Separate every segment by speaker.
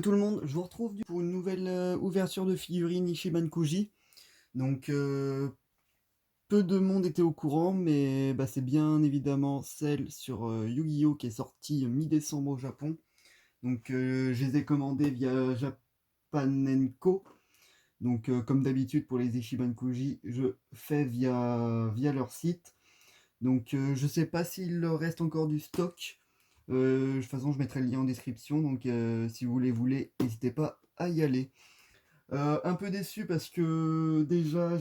Speaker 1: Tout le monde, je vous retrouve pour une nouvelle ouverture de figurines Ichiban Koji. Donc peu de monde était au courant, mais c'est bien évidemment celle sur Yu-Gi-Oh! Qui est sortie mi-décembre au Japon. Donc je les ai commandées via Japanenko. Donc comme d'habitude pour les Ichiban Koji, je fais via leur site. Donc je sais pas s'il leur reste encore du stock. De toute façon, je mettrai le lien en description. Donc si vous voulez, n'hésitez pas à y aller. Un peu déçu parce que déjà,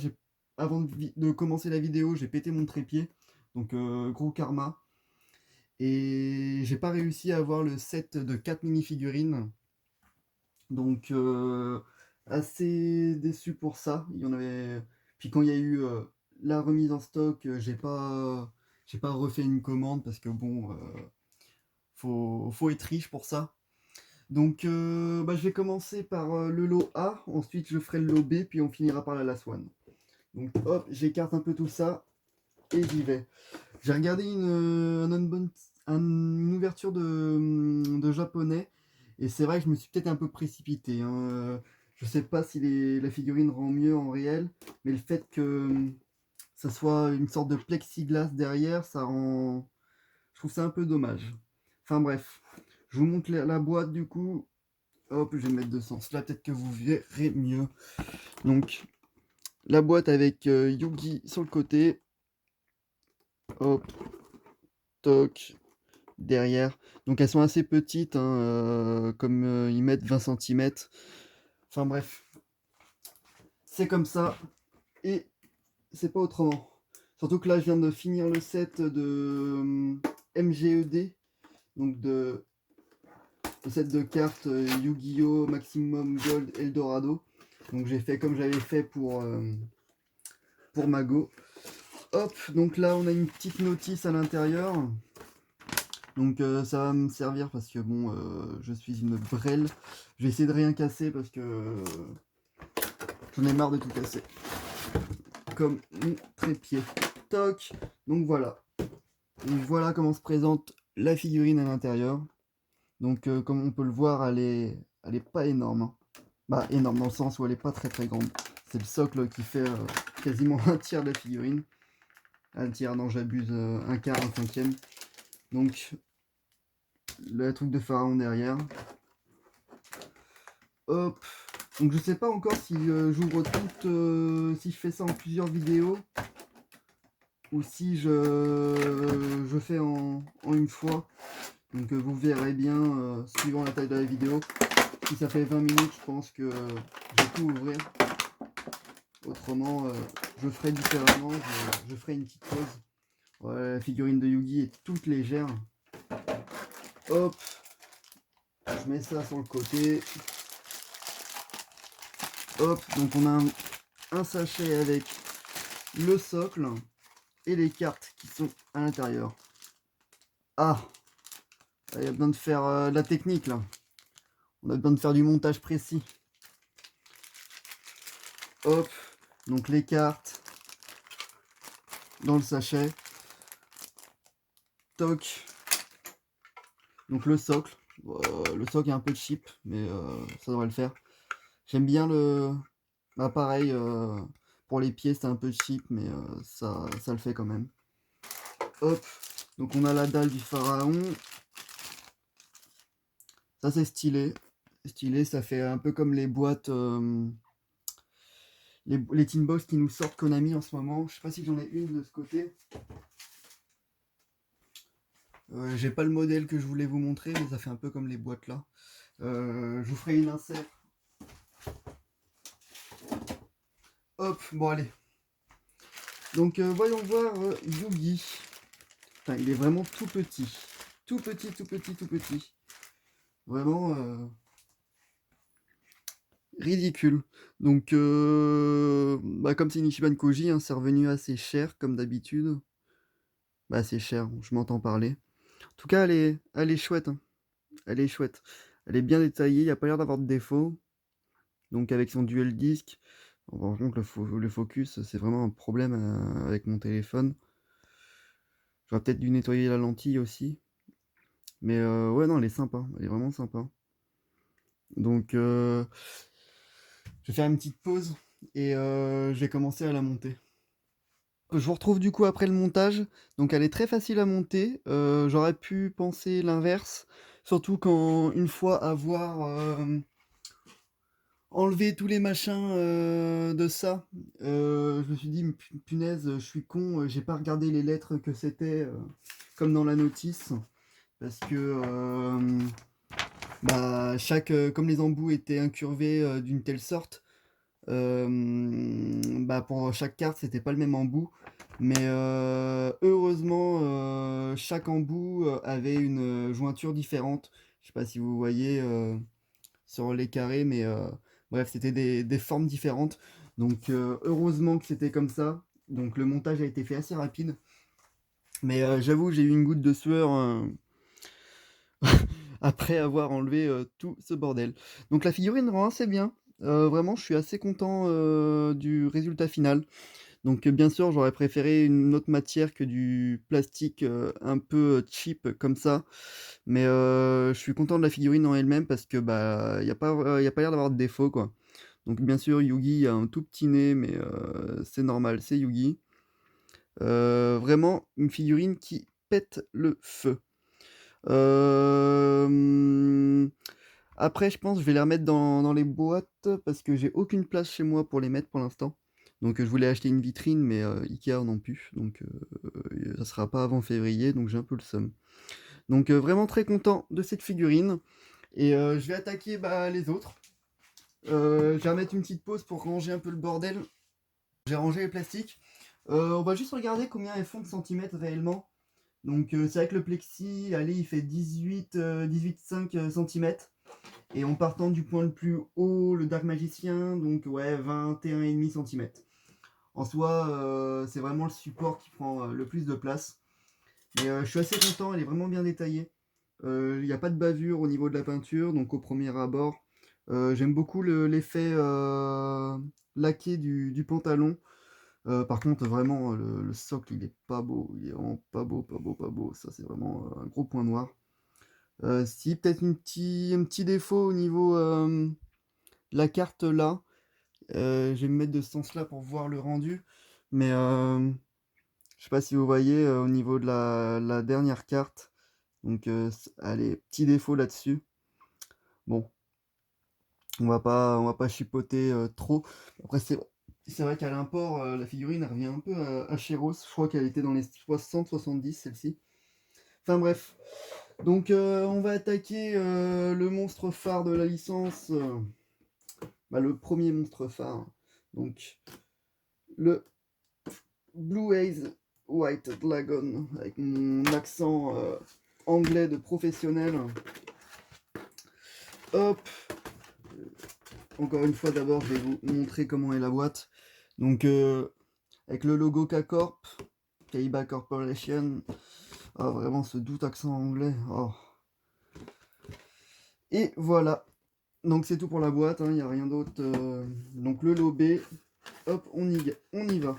Speaker 1: avant de commencer la vidéo, j'ai pété mon trépied. Donc gros karma. Et j'ai pas réussi à avoir le set de 4 mini-figurines. Donc assez déçu pour ça. Il y en avait. Puis quand il y a eu la remise en stock, j'ai pas refait une commande parce que bon, faut être riche pour ça. Donc je vais commencer par le lot A, ensuite je ferai le lot B, puis on finira par la last one. Donc hop, j'écarte un peu tout ça et j'y vais. J'ai regardé une ouverture de japonais et c'est vrai que je me suis peut-être un peu précipité, hein. Je sais pas si la figurine rend mieux en réel, mais le fait que ça soit une sorte de plexiglas derrière, ça rend. Je trouve ça un peu dommage. Enfin bref, je vous montre la boîte du coup. Hop, je vais mettre de sens. Là, peut-être que vous verrez mieux. Donc, la boîte avec Yugi sur le côté. Hop, toc, derrière. Donc, elles sont assez petites, hein, comme ils mettent 20 cm. Enfin, bref. C'est comme ça. Et c'est pas autrement. Surtout que là, je viens de finir le set de MGED. Donc, le set de cartes Yu-Gi-Oh! Maximum Gold Eldorado. Donc, j'ai fait comme j'avais fait pour Mago. Hop, donc là on a une petite notice à l'intérieur. Donc ça va me servir parce que bon, je suis une brêle. Je vais essayer de rien casser parce que j'en ai marre de tout casser. Comme mon trépied. Toc. Donc voilà. Donc voilà comment se présente la figurine à l'intérieur. Donc comme on peut le voir, elle est pas énorme, hein. Bah énorme dans le sens où elle est pas très très grande. C'est le socle qui fait quasiment un tiers de la figurine. Un tiers, non j'abuse, un quart, un cinquième. Donc le truc de pharaon derrière. Hop. Donc je sais pas encore si j'ouvre toutes, si je fais ça en plusieurs vidéos ou si je fais en une fois. Donc vous verrez bien suivant la taille de la vidéo. Si ça fait 20 minutes, je pense que je vais tout ouvrir. Autrement, je ferai différemment. Je ferai une petite pause. Ouais, la figurine de Yugi est toute légère. Hop. Je mets ça sur le côté. Hop, donc on a un sachet avec le socle et les cartes qui sont à l'intérieur. Ah, il y a besoin de faire de la technique là. On a besoin de faire du montage précis. Hop, donc les cartes dans le sachet. Toc. Donc le socle. Le socle est un peu cheap, mais ça devrait le faire. J'aime bien le. Bah pareil, pour les pieds c'est un peu cheap, mais ça le fait quand même. Hop, donc on a la dalle du pharaon. Ça c'est stylé. Stylé, ça fait un peu comme les boîtes, les Tin Box qui nous sortent Konami en ce moment. Je sais pas si j'en ai une de ce côté. J'ai pas le modèle que je voulais vous montrer, mais ça fait un peu comme les boîtes là. Je vous ferai une insert. Hop, bon allez. Donc voyons voir Yugi. Putain, il est vraiment tout petit. Tout petit, tout petit, tout petit. Vraiment ridicule. Donc comme c'est une Ichiban Koji, hein, c'est revenu assez cher comme d'habitude. Bah c'est cher, je m'entends parler. En tout cas, elle est chouette, hein. Elle est chouette. Elle est bien détaillée, il n'y a pas l'air d'avoir de défaut. Donc avec son dual disc. Bon, par contre, le focus, c'est vraiment un problème avec mon téléphone. J'aurais peut-être dû nettoyer la lentille aussi. Mais ouais, non, elle est sympa. Elle est vraiment sympa. Donc je vais faire une petite pause et je vais commencer à la monter. Je vous retrouve du coup après le montage. Donc elle est très facile à monter. J'aurais pu penser l'inverse, surtout quand une fois avoir enlevé tous les machins de ça, je me suis dit punaise, je suis con, j'ai pas regardé les lettres que c'était comme dans la notice, parce que bah, comme les embouts étaient incurvés d'une telle sorte, bah, pour chaque carte, c'était pas le même embout. Mais heureusement, chaque embout avait une jointure différente. Je sais pas si vous voyez sur les carrés, mais bref, c'était des formes différentes. Donc heureusement que c'était comme ça. Donc le montage a été fait assez rapide. Mais j'avoue, j'ai eu une goutte de sueur après avoir enlevé tout ce bordel. Donc la figurine rend assez bien. Vraiment, je suis assez content du résultat final. Donc bien sûr, j'aurais préféré une autre matière que du plastique un peu cheap comme ça. Mais je suis content de la figurine en elle-même parce que bah y a pas l'air d'avoir de défaut quoi. Donc bien sûr, Yugi a un tout petit nez, mais c'est normal, c'est Yugi. Vraiment une figurine qui pète le feu. Hem, Après, je pense, je vais les remettre dans les boîtes parce que j'ai aucune place chez moi pour les mettre pour l'instant. Donc, je voulais acheter une vitrine, mais Ikea non plus. Donc, ça sera pas avant février, donc j'ai un peu le seum. Donc, vraiment très content de cette figurine. Et je vais attaquer bah, les autres. Je vais remettre une petite pause pour ranger un peu le bordel. J'ai rangé les plastiques. On va juste regarder combien elles font de centimètres réellement. Donc c'est vrai que le plexi, allez, il fait 18,5 cm. Et en partant du point le plus haut, le Dark Magicien, donc ouais, 21,5 cm. En soi, c'est vraiment le support qui prend le plus de place. Mais je suis assez content, elle est vraiment bien détaillée. Il n'y a pas de bavure au niveau de la peinture, donc au premier abord. J'aime beaucoup l'effet laqué du pantalon. Par contre, vraiment, le socle, il est pas beau. Il est vraiment pas beau, pas beau, pas beau. Ça, c'est vraiment un gros point noir. Si, peut-être un petit défaut au niveau de la carte là. Je vais me mettre de ce sens-là pour voir le rendu. Mais je sais pas si vous voyez au niveau de la dernière carte. Donc, allez, petit défaut là-dessus. Bon, on va pas chipoter trop. Après, c'est vrai qu'à l'import, la figurine elle revient un peu à Chéros. Je crois qu'elle était dans les 60-70 celle-ci. Enfin bref. Donc on va attaquer le monstre phare de la licence. Bah, le premier monstre phare. Donc le Blue Eyes White Dragon. Avec mon accent anglais de professionnel. Hop. Encore une fois, d'abord, je vais vous montrer comment est la boîte. Donc, avec le logo K-Corp, Kaiba Corporation. Ah, vraiment, ce doux accent anglais. Oh. Et voilà. Donc, c'est tout pour la boîte. Il n'y a rien d'autre. Donc, le lobé. Hop, on y va.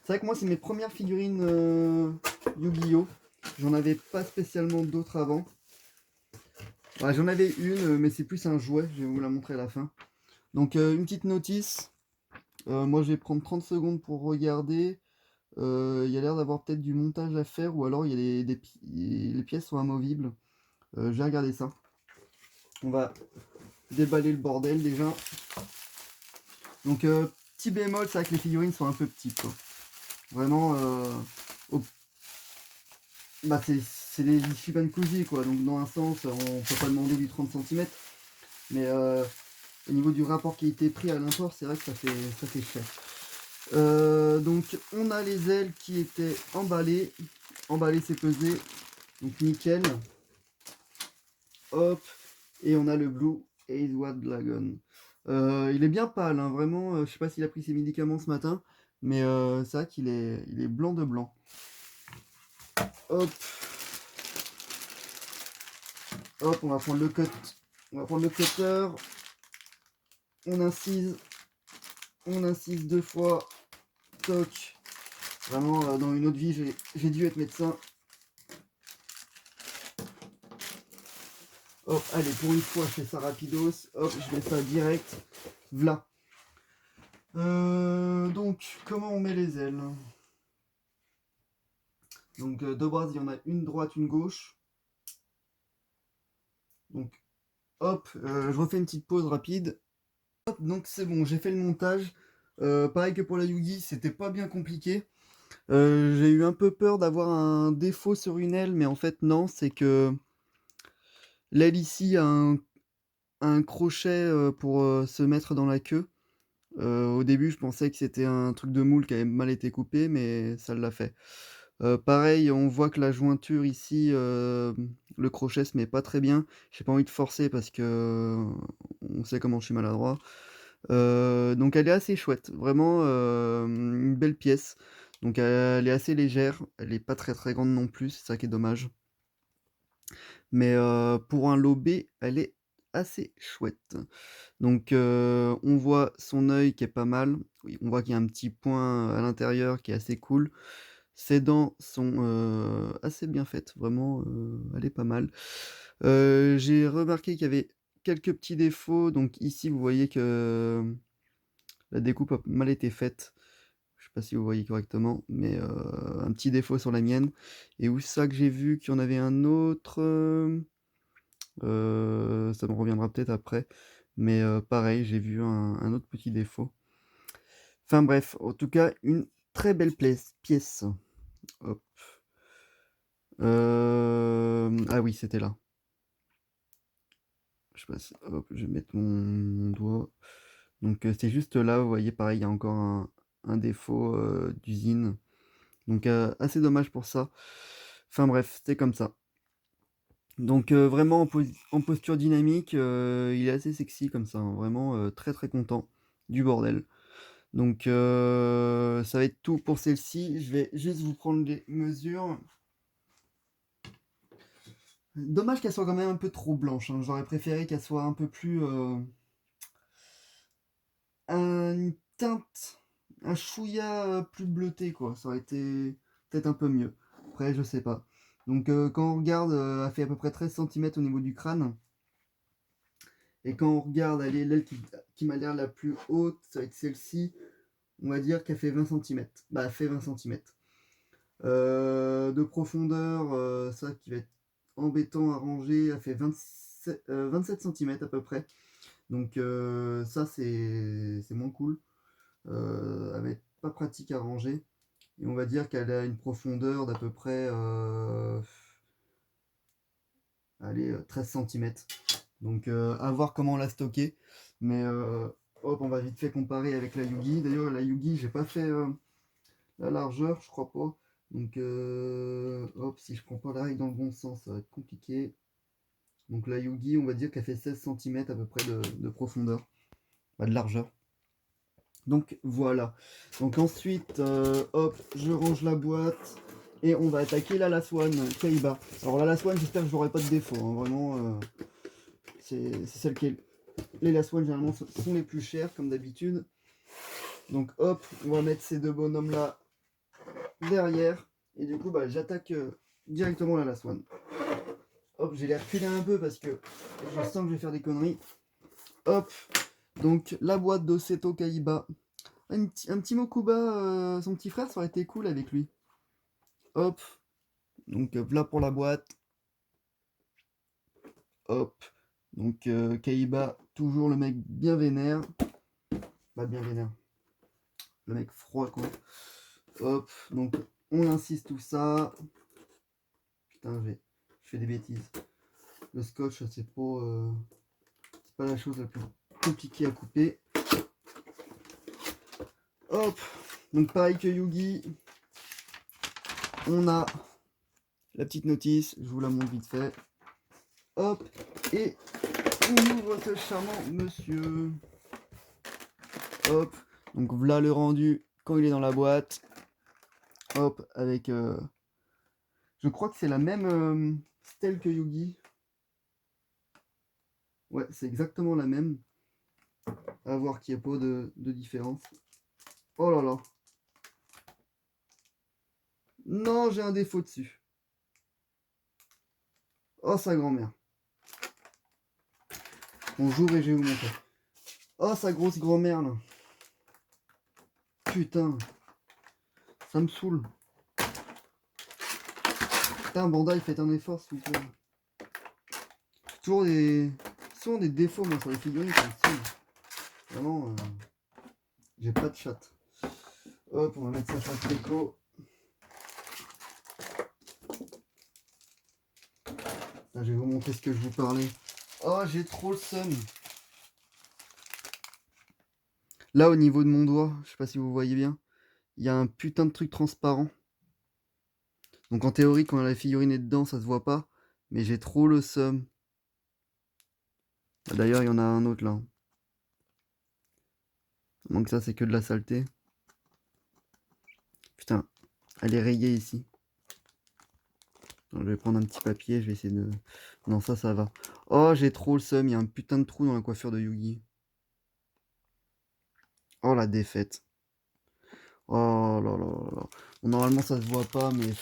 Speaker 1: C'est vrai que moi, c'est mes premières figurines Yu-Gi-Oh! J'en avais pas spécialement d'autres avant. Ouais, j'en avais une, mais c'est plus un jouet. Je vais vous la montrer à la fin. Donc, une petite notice. Moi, je vais prendre 30 secondes pour regarder. Il y a l'air d'avoir peut-être du montage à faire, ou alors il y a les pièces sont amovibles. Je vais regarder ça. On va déballer le bordel déjà. Donc, petit bémol, c'est vrai que les figurines sont un peu petites, quoi. Vraiment, bah, c'est les Shibankuji, quoi. Donc, dans un sens, on peut pas demander du 30 cm. Mais au niveau du rapport qualité-prix à l'import, c'est vrai que ça fait cher. Donc on a les ailes qui étaient emballées. Emballées c'est pesé. Donc nickel. Hop. Et on a le Blue Eyes Dragon. Il est bien pâle, hein, vraiment. Je sais pas s'il a pris ses médicaments ce matin. Mais c'est vrai il est blanc de blanc. Hop. Hop, on va prendre le cut. On va prendre le cutter. On incise. On incise 2 fois. Toc. Vraiment, dans une autre vie, j'ai dû être médecin. Hop, allez, pour une fois, je fais ça rapidos. Hop, je mets ça direct. Voilà. Donc, comment on met les ailes? Donc, de base, il y en a une droite, une gauche. Donc, hop, je refais une petite pause rapide. Hop, donc c'est bon, j'ai fait le montage. Pareil que pour la Yugi, c'était pas bien compliqué. J'ai eu un peu peur d'avoir un défaut sur une aile, mais en fait non, c'est que l'aile ici a un crochet pour se mettre dans la queue. Au début, je pensais que c'était un truc de moule qui avait mal été coupé, mais ça l'a fait. Pareil, on voit que la jointure ici, le crochet se met pas très bien. J'ai pas envie de forcer parce que on sait comment je suis maladroit. Donc elle est assez chouette, vraiment, une belle pièce. Donc elle est assez légère, elle est pas très, très grande non plus, c'est ça qui est dommage. Mais pour un lobé, elle est assez chouette. Donc on voit son œil qui est pas mal. Oui, on voit qu'il y a un petit point à l'intérieur qui est assez cool. Ses dents sont, assez bien faites, vraiment, elle est pas mal. J'ai remarqué qu'il y avait quelques petits défauts. Donc ici, vous voyez que la découpe a mal été faite. Je sais pas si vous voyez correctement, mais un petit défaut sur la mienne. Et où ça que j'ai vu qu'il y en avait un autre, ça me reviendra peut-être après. Mais pareil, j'ai vu un autre petit défaut. Enfin bref, en tout cas, une très belle pièce. Hop. Ah oui, c'était là. Je sais pas si hop, je vais mettre mon doigt. Donc c'est juste là, vous voyez, pareil, il y a encore un défaut, d'usine. Donc assez dommage pour ça. Enfin bref, c'était comme ça. Donc vraiment en posture dynamique, il est assez sexy comme ça, hein. Vraiment, très, très content du bordel. Donc ça va être tout pour celle-ci. Je vais juste vous prendre les mesures. Dommage qu'elle soit quand même un peu trop blanche, hein. J'aurais préféré qu'elle soit un peu plus, une teinte, un chouïa, plus bleuté quoi. Ça aurait été peut-être un peu mieux. Après, je sais pas. Donc quand on regarde, elle fait à peu près 13 centimètres au niveau du crâne. Et quand on regarde, elle est l'aile qui m'a l'air la plus haute, ça va être celle-ci. On va dire qu'elle fait 20 centimètres. Bah, elle fait 20 centimètres. De profondeur, ça qui va être embêtant à ranger, elle fait 27 centimètres à peu près. Donc ça c'est moins cool. Elle va être pas pratique à ranger. Et on va dire qu'elle a une profondeur d'à peu près allez, 13 centimètres. Donc à voir comment la stocker. Mais hop, on va vite fait comparer avec la Yugi. D'ailleurs la Yugi, j'ai pas fait la largeur, je crois pas. Donc hop, si je prends pas la règle dans le bon sens, ça va être compliqué. Donc la Yugi, on va dire qu'elle fait 16 centimètres à peu près de profondeur. Pas de largeur. Donc voilà. Donc ensuite, hop, je range la boîte. Et on va attaquer la Last One Kaiba. Alors la Last One, j'espère que je n'aurai pas de défaut, hein. Vraiment, c'est celle qui est... Les Last One, généralement, sont les plus chères, comme d'habitude. Donc hop, on va mettre ces deux bonhommes là derrière. Et du coup, bah, j'attaque directement la Last One. Hop, j'ai les reculé un peu parce que je sens que je vais faire des conneries. Hop, donc la boîte d'Oseto Kaiba. Un petit Mokuba, son petit frère, ça aurait été cool avec lui. Hop, donc là pour la boîte. Hop, donc Kaiba, toujours le mec bien vénère. Pas bien vénère. Le mec froid quoi. Hop, donc on insiste tout ça. Putain, je fais des bêtises. Le scotch, c'est pas la chose la plus compliquée à couper. Hop, donc pareil que Yugi, on a la petite notice, je vous la montre vite fait. Hop, et on ouvre ce charmant monsieur. Hop, donc voilà le rendu quand il est dans la boîte. Hop, avec... je crois que c'est la même stèle que Yugi. Ouais, c'est exactement la même. À voir qu'il n'y a pas de différence. Oh là là. Non, j'ai un défaut dessus. Oh, sa grand-mère. Bonjour et je vais vous montrer. Oh, sa grosse grand-mère là. Putain. Ça me saoule. Putain, Bandai, faites un effort s'il vous plaît. Toujours des... Souvent des défauts moi sur les figurines comme ça. Vraiment, j'ai pas de chatte. Hop, on va mettre ça sur le déco. Là, je vais vous montrer ce que je vous parlais. Oh, j'ai trop le seum. Là, au niveau de mon doigt, je sais pas si vous voyez bien, il y a un putain de truc transparent. Donc en théorie, quand la figurine est dedans, ça se voit pas. Mais j'ai trop le seum. D'ailleurs, il y en a un autre là. Donc ça, c'est que de la saleté. Putain, elle est rayée ici. Donc, je vais prendre un petit papier, je vais essayer de... Non, ça va. Oh, j'ai trop le seum, il y a un putain de trou dans la coiffure de Yugi. Oh, la défaite. Oh là là là là. Bon, normalement, ça se voit pas, mais...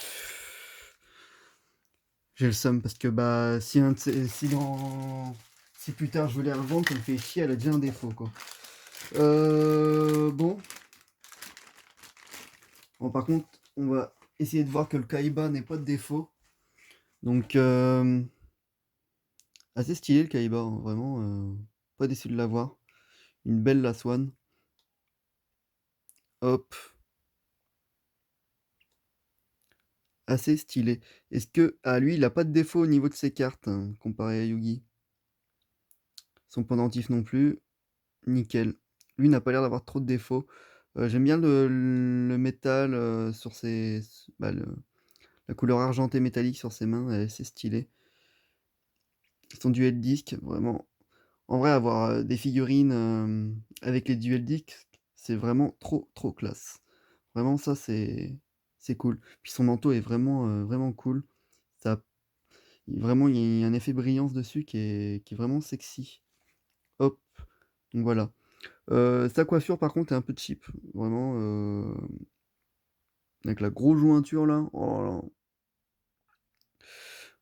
Speaker 1: J'ai le seum parce que, bah, si, si plus tard je veux les revendre, ça me fait chier, elle a déjà un défaut, quoi. Bon. Bon, par contre, on va essayer de voir que le Kaiba n'est pas de défaut. Donc, assez stylé le Kaiba, hein, vraiment, pas déçu de l'avoir. Une belle Last One. Hop. Assez stylé. Est-ce que... Ah, lui, il a pas de défaut au niveau de ses cartes, hein, comparé à Yugi. Son pendentif non plus. Nickel. Lui n'a pas l'air d'avoir trop de défauts. J'aime bien le métal sur ses... Bah, la couleur argentée métallique sur ses mains, elle est assez stylée. Son duel disque, vraiment... En vrai, avoir des figurines avec les duel disques, c'est vraiment trop classe. Vraiment, ça, c'est cool. Puis son manteau est vraiment cool. Ça, vraiment, il y a un effet brillance dessus qui est vraiment sexy. Hop, donc voilà. Sa coiffure, par contre, est un peu cheap. Vraiment, avec la grosse jointure là. Oh là là.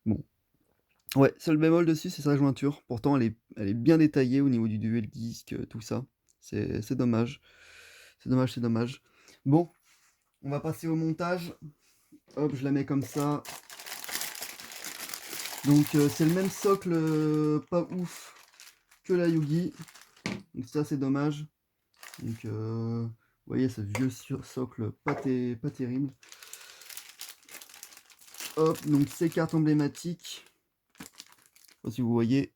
Speaker 1: Bon. Ouais, seul bémol dessus, c'est sa jointure. Pourtant, elle est bien détaillée au niveau du duel disque, tout ça. C'est dommage. C'est dommage. Bon, on va passer au montage. Hop, je la mets comme ça. Donc, c'est le même socle, pas ouf, que la Yugi. Donc ça, c'est dommage. Donc, vous voyez, ce vieux socle pas terrible. Hop, donc ces cartes emblématiques. Je sais pas si vous voyez.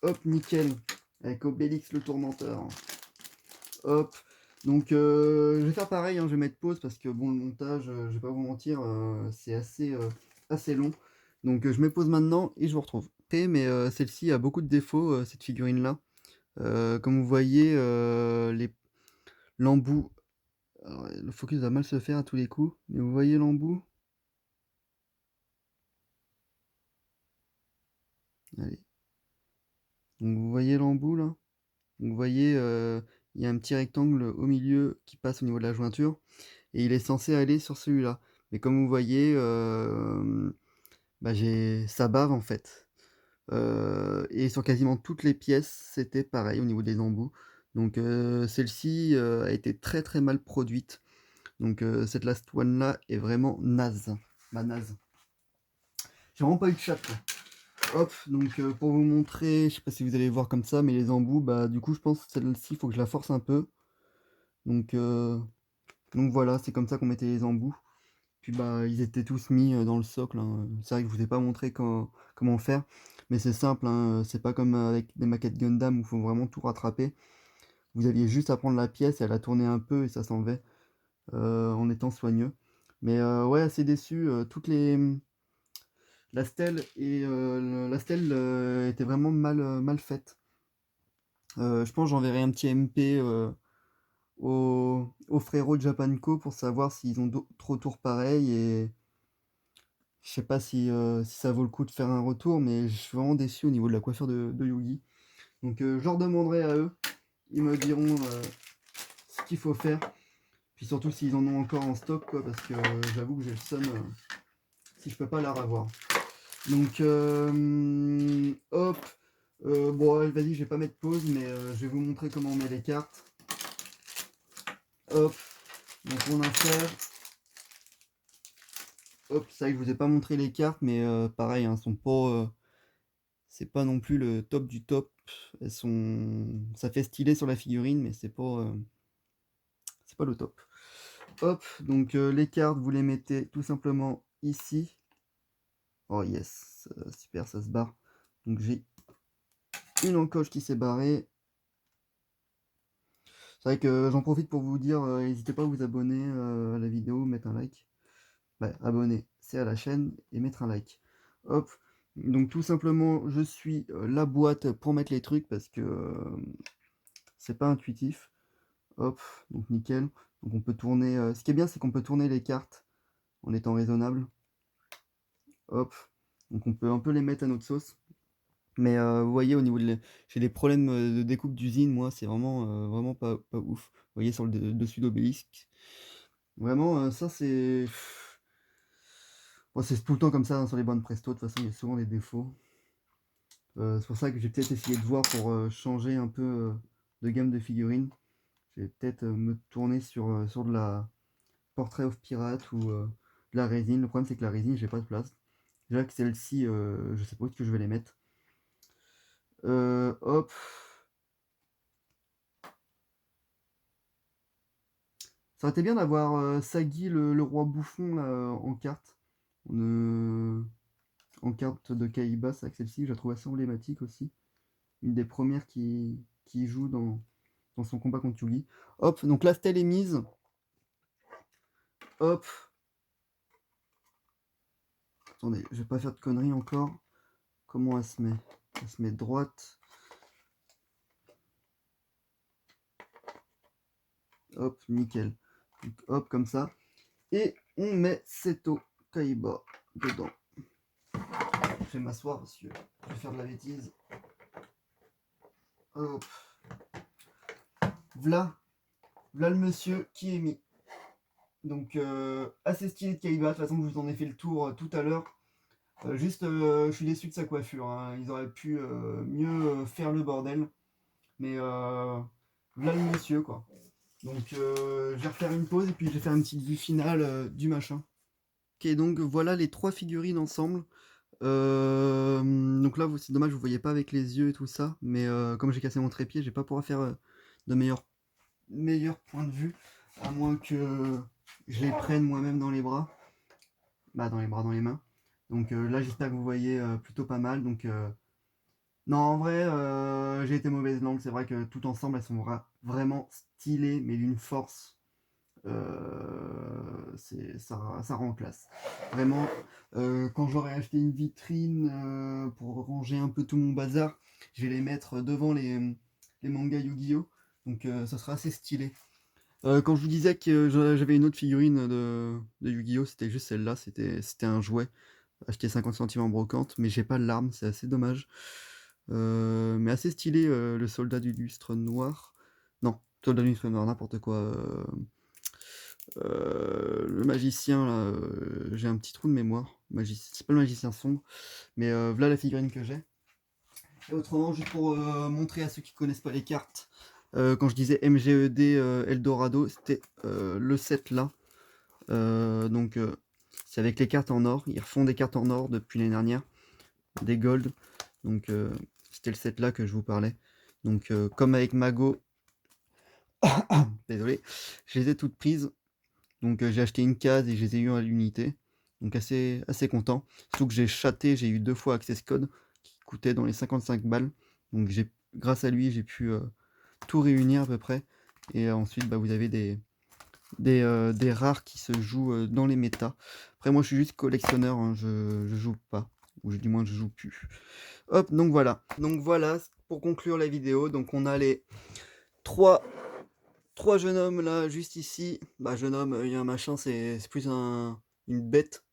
Speaker 1: Hop, nickel. Avec Obélix le tourmenteur. Hop. Donc je vais faire pareil, hein, je vais mettre pause parce que bon, le montage, je vais pas vous mentir, c'est assez long. Donc je mets pause maintenant et je vous retrouve. Mais celle-ci a beaucoup de défauts, cette figurine-là. Comme vous voyez, l'embout. Alors, le focus va mal se faire à tous les coups. Mais vous voyez l'embout? Allez. Donc vous voyez l'embout là? Donc vous voyez, il y a un petit rectangle au milieu qui passe au niveau de la jointure. Et il est censé aller sur celui-là. Mais comme vous voyez, bah, ça bave en fait. Et sur quasiment toutes les pièces, c'était pareil au niveau des embouts. Donc celle-ci a été très mal produite. Donc cette last one là est vraiment naze. Bah naze. J'ai vraiment pas eu de chat quoi. Hop, donc pour vous montrer, je sais pas si vous allez voir comme ça, mais les embouts, bah du coup je pense que celle-ci, il faut que je la force un peu. Donc, voilà, c'est comme ça qu'on mettait les embouts. Puis bah ils étaient tous mis dans le socle, hein. C'est vrai que je vous ai pas montré comment faire, mais c'est simple, hein. C'est pas comme avec des maquettes Gundam où il faut vraiment tout rattraper. Vous aviez juste à prendre la pièce et à la tourner un peu et ça s'enlevait en étant soigneux. Mais ouais, assez déçu. La stèle était vraiment mal faite. Je pense que j'enverrai un petit MP aux frérots de Japanco pour savoir s'ils ont d'autres retours pareils et je sais pas si ça vaut le coup de faire un retour, mais je suis vraiment déçu au niveau de la coiffure de Yugi. Donc je leur demanderai à eux, ils me diront ce qu'il faut faire. Puis surtout s'ils en ont encore en stock, quoi, parce que j'avoue que j'ai le seum si je peux pas la revoir. Donc hop, Bon, ouais, vas-y, je vais pas mettre pause, mais je vais vous montrer comment on met les cartes. Hop, donc on insère. Hop, c'est vrai que je vous ai pas montré les cartes, mais pareil, hein, sont pas, c'est pas non plus le top du top. Elles sont, ça fait stylé sur la figurine, mais c'est pas le top. Hop, donc les cartes, vous les mettez tout simplement ici. Oh yes, super, ça se barre. Donc j'ai une encoche qui s'est barrée. C'est vrai que j'en profite pour vous dire, n'hésitez pas à vous abonner à la vidéo, mettre un like. Ouais, abonner, c'est à la chaîne, et mettre un like. Hop, donc tout simplement, je suis la boîte pour mettre les trucs parce que c'est pas intuitif. Hop, donc nickel. Donc on peut tourner. Ce qui est bien, c'est qu'on peut tourner les cartes en étant raisonnable. Hop, donc on peut un peu les mettre à notre sauce. Mais vous voyez, au niveau de j'ai des problèmes de découpe d'usine, moi, c'est vraiment pas ouf. Vous voyez sur le dessus d'obélisque. Vraiment, ça c'est. Bon, c'est tout le temps comme ça hein, sur les bandes presto, de toute façon, il y a souvent des défauts. C'est pour ça que j'ai peut-être essayé de voir pour changer un peu de gamme de figurines. Je vais peut-être me tourner sur de la Portrait of Pirate ou de la résine. Le problème, c'est que la résine, j'ai pas de place. Déjà que celle-ci, je sais pas où est-ce que je vais les mettre. Hop. Ça aurait été bien d'avoir Sagi, le roi bouffon, là, en carte. En carte de Kaiba, c'est vrai que celle-ci, je la trouve assez emblématique aussi. Une des premières qui joue dans son combat contre Yugi. Hop, donc la stèle est mise. Hop. Attendez, je vais pas faire de conneries encore. Comment elle se met? Elle se met droite. Hop, nickel. Donc, hop, comme ça. Et on met Seto Kaiba dedans. Je vais m'asseoir parce que je vais faire de la bêtise. Hop. V'là le monsieur qui est mis. Donc assez stylé de Kaiba, de toute façon je vous en ai fait le tour tout à l'heure. Juste je suis déçu de sa coiffure, hein. Ils auraient pu mieux faire le bordel. Mais v'là le monsieur quoi. Donc je vais refaire une pause et puis je vais faire une petite vue finale du machin. Ok, donc voilà les trois figurines ensemble. Donc là c'est dommage, vous voyez pas avec les yeux et tout ça. Mais comme j'ai cassé mon trépied, j'ai pas pouvoir faire de meilleur point de vue. À moins que je les prenne moi-même dans les bras. Bah dans les bras, dans les mains. Donc là j'espère que vous voyez plutôt pas mal. Donc non en vrai j'ai été mauvaise langue. C'est vrai que tout ensemble elles sont vraiment stylées mais d'une force. Ça rend classe. Vraiment, quand j'aurai acheté une vitrine pour ranger un peu tout mon bazar, je vais les mettre devant les mangas Yu-Gi-Oh! Donc ça sera assez stylé. Quand je vous disais que j'avais une autre figurine de Yu-Gi-Oh! C'était juste celle-là, c'était un jouet acheté 50 centimes en brocante, mais j'ai pas l'arme, c'est assez dommage. Mais assez stylé, le soldat du lustre noir. Non, soldat du lustre noir, n'importe quoi. Le magicien, là, j'ai un petit trou de mémoire. C'est pas le magicien sombre, mais voilà la figurine que j'ai. Et autrement, juste pour montrer à ceux qui connaissent pas les cartes, quand je disais MGED Eldorado, c'était le set là. Donc c'est avec les cartes en or. Ils refont des cartes en or depuis l'année dernière, des gold. Donc c'était le set là que je vous parlais. Donc comme avec Mago, désolé, je les ai toutes prises. Donc j'ai acheté une case et je les ai eu à l'unité. Donc assez content. Surtout que j'ai chaté, j'ai eu 2 fois Access Code qui coûtait dans les 55 balles. Donc grâce à lui, j'ai pu tout réunir à peu près. Et ensuite, bah, vous avez des rares qui se jouent dans les méta. Après, moi, je suis juste collectionneur, hein, je joue pas. Ou du moins, je joue plus. Hop, donc voilà. Donc voilà, pour conclure la vidéo. Donc on a les 3 jeunes hommes là, juste ici. Bah, jeune homme, il y a un machin, c'est plus une bête.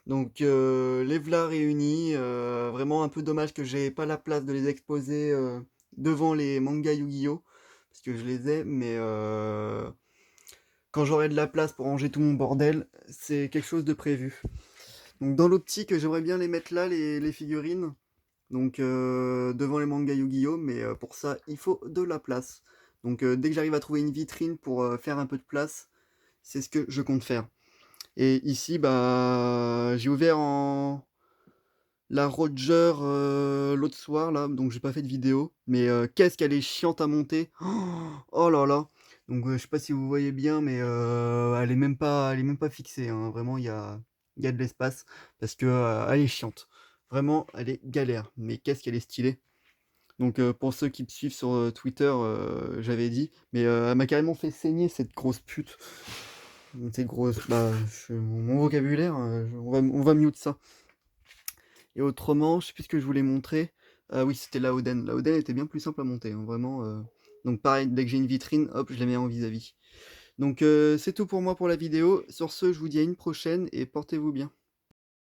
Speaker 1: Donc les v'là réunis. Vraiment un peu dommage que j'ai pas la place de les exposer devant les mangas Yu-Gi-Oh! Parce que je les ai, mais quand j'aurai de la place pour ranger tout mon bordel, c'est quelque chose de prévu. Donc dans l'optique, j'aimerais bien les mettre là, les figurines. donc devant les mangas Yu-Gi-Oh! Mais pour ça, il faut de la place. Donc dès que j'arrive à trouver une vitrine pour faire un peu de place, c'est ce que je compte faire. Et ici, bah, j'ai ouvert la Roger l'autre soir là, donc j'ai pas fait de vidéo, mais qu'est-ce qu'elle est chiante à monter. Oh là là! Donc je sais pas si vous voyez bien, mais elle est même pas fixée, hein. Vraiment, il y a de l'espace parce que, elle est chiante. Vraiment, elle est galère, mais qu'est-ce qu'elle est stylée. Donc pour ceux qui me suivent sur, Twitter, j'avais dit, mais elle m'a carrément fait saigner cette grosse pute. Cette grosse bah, mon vocabulaire, on va mute ça. Et autrement, je sais plus ce que je voulais montrer. Ah oui, c'était la Oden. La Oden était bien plus simple à monter, hein, vraiment. Donc pareil, dès que j'ai une vitrine, hop, je la mets en vis-à-vis. Donc c'est tout pour moi pour la vidéo. Sur ce, je vous dis à une prochaine et portez-vous bien.